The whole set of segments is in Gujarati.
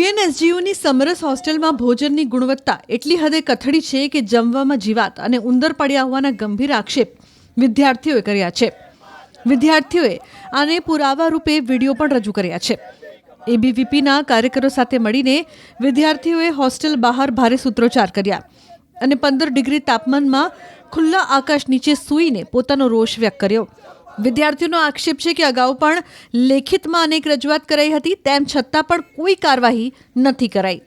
વીએનએસજીયુની સમરસ હોસ્ટેલમાં ભોજનની ગુણવત્તા એટલી હદે કથળી છે કે જમવામાં જીવાત અને ઉંદર પડ્યા હોવાના ગંભીર આક્ષેપ વિદ્યાર્થીઓએ કર્યા છે. વિદ્યાર્થીઓએ આને પુરાવા રૂપે વિડીયો પણ રજૂ કર્યા છે. એબીવીપીના કાર્યકરો સાથે મળીને વિદ્યાર્થીઓએ હોસ્ટેલ બહાર ભારે સૂત્રોચ્ચાર કર્યા અને 15 ડિગ્રી તાપમાનમાં ખુલ્લા આકાશ નીચે સૂઈને પોતાનો રોષ વ્યક્ત કર્યો. વિદ્યાર્થીઓનો આક્ષેપ છે કે અગાઉ પણ લેખિતમાં અનેક રજૂઆત કરાઈ હતી, તેમ છતાં પણ કોઈ કાર્યવાહી નથી કરાઈ.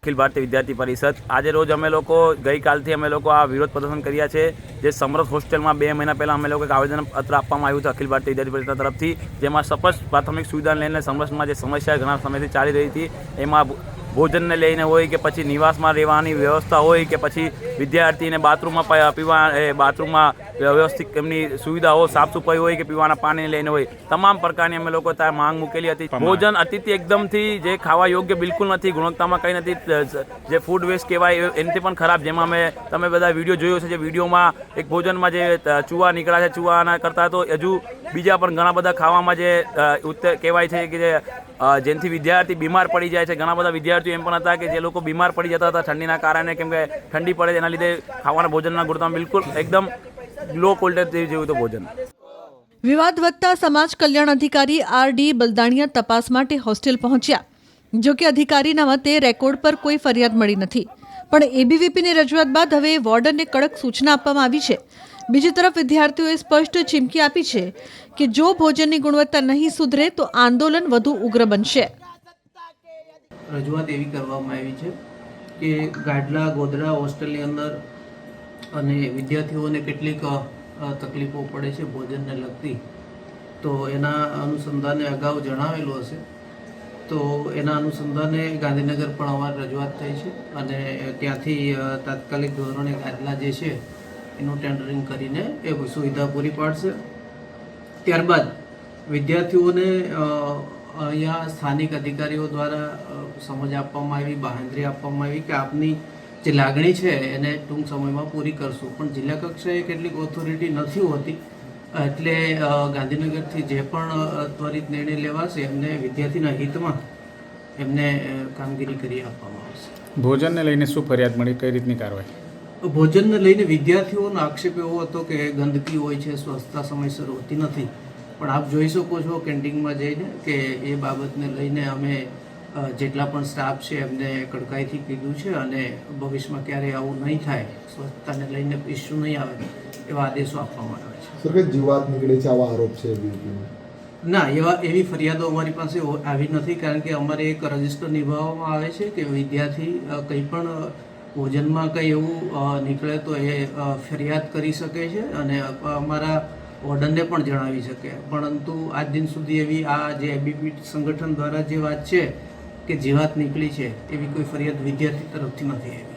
અખિલ ભારતીય વિદ્યાર્થી પરિષદ આજે રોજ અમે લોકો ગઈકાલથી અમે લોકો આ વિરોધ પ્રદર્શન કર્યા છે. જે સમરસ હોસ્ટેલમાં 2 મહિના પહેલાં અમે લોકો એક આવેદનપત્ર આપવામાં આવ્યું હતું અખિલ ભારતીય વિદ્યાર્થી પરિષદ તરફથી, જેમાં સપષ્ટ પ્રાથમિક સુવિધાને લઈને સમરસમાં જે સમસ્યા ઘણા સમયથી ચાલી રહી હતી, એમાં ભોજનને લઈને હોય કે પછી નિવાસમાં રહેવાની વ્યવસ્થા હોય કે પછી વિદ્યાર્થીને બાથરૂમમાં વ્યવસ્થિત એમની સુવિધાઓ સાફ સફાઈ હોય કે પીવાના પાણીને લઈને હોય, તમામ પ્રકારની અમે લોકો ત્યાં માંગ મૂકેલી હતી. ભોજન અતિથિ એકદમથી જે ખાવા યોગ્ય બિલકુલ નથી, ગુણવત્તામાં કંઈ નથી, જે ફૂડ વેસ્ટ કહેવાય એનાથી પણ ખરાબ. જેમાં તમે બધા વિડીયો જોયો છે, જે વિડીયોમાં એક ભોજનમાં જે ચૂવા નીકળ્યા છે, ચૂવાના કરતાં તો હજુ બીજા પણ ઘણા બધા ખાવામાં જે કહેવાય છે કે જેનાથી વિદ્યાર્થી બીમાર પડી જાય છે. ઘણા બધા વિદ્યાર્થીઓ એમ પણ હતા કે જે લોકો બીમાર પડી જતા હતા ઠંડીના કારણે, કેમ કે ઠંડી પડે એના લીધે ખાવાના ભોજનના ગુણવત્તા બિલકુલ એકદમ લો ક્વોલિટી જેવું તો ભોજન. વિવાદ વધતા સમાજ કલ્યાણ અધિકારી આર.ડી. બલદાણિયા તપાસ માટે હોસ્ટેલ પહોંચ્યા. જો કે અધિકારીના મતે રેકોર્ડ પર કોઈ ફરિયાદ મળી નથી, પણ એબીવીપીની રજૂઆત બાદ હવે વોર્ડનને કડક સૂચના આપવામાં આવી છે. બીજી તરફ વિદ્યાર્થીઓએ સ્પષ્ટ ચીમકી આપી છે કે જો ભોજનની ગુણવત્તા નહીં સુધરે તો આંદોલન વધુ ઉગ્ર બનશે. રજૂઆત એવી કરવામાં આવી છે કે ગાડલા ગોધરા હોસ્ટેલની અંદર અને વિદ્યાર્થીઓને કેટલીક તકલીફો પડે છે ભોજનને લગતી, તો એના અનુસંધાને અગાઉ જણાવેલું હશે, તો એના અનુસંધાને ગાંધીનગર પણ અમારી રજૂઆત થઈ છે અને ત્યાંથી તાત્કાલિક ધોરણે ગાડલા જે છે એનું ટેન્ડરિંગ કરીને એ સુવિધા પૂરી પાડશે. ત્યારબાદ વિદ્યાર્થીઓને અહીંયા સ્થાનિક અધિકારીઓ દ્વારા સમજ આપવામાં આવી, બાંહેધરી આપવામાં આવી કે આપની જે લાગણી છે એને ટૂંક સમયમાં પૂરી કરશું. પણ જિલ્લા કક્ષાએ કેટલીક ઓથોરિટી નથી હોતી, એટલે ગાંધીનગરથી જે પણ ત્વરિત નિર્ણય લેવાશે એમને વિદ્યાર્થીના હિતમાં એમને કામગીરી કરી આપવામાં આવશે. ભોજનને લઈને શું ફરિયાદ મળી, કઈ રીતની કાર્યવાહી? ભોજનને લઈને વિદ્યાર્થીઓનો આક્ષેપ એવો હતો કે ગંદકી હોય છે, સ્વચ્છતા સમયસર હોતી નથી. પણ આપ જોઈ શકો છો કેન્ટીનમાં જઈને કે એ બાબતને લઈને અમે જેટલા પણ સ્ટાફ છે એમને કડકાઈથી કીધું છે અને ભવિષ્યમાં ક્યારેય આવું નહીં થાય, સ્વચ્છતાને લઈને ઇસ્યુ નહીં આવે એવા આદેશો આપવામાં આવે છે. સર, કે જીવાત નીકળે છે આવા આરોપ છે? ના, એવી ફરિયાદો અમારી પાસે આવી નથી, કારણ કે અમારે એક રજિસ્ટર નિભાવવામાં આવે છે કે વિદ્યાર્થી કંઈ પણ ભોજનમાં કંઈ એવું નીકળે તો એ ફરિયાદ કરી શકે છે અને અમારા વોર્ડનને પણ જણાવી શકે. પરંતુ આજ દિન સુધી એવી આ જે એબીપી સંગઠન દ્વારા જે વાત છે કે જીવાત નીકળી છે એવી કોઈ ફરિયાદ વિદ્યાર્થી તરફથી નથી આવી.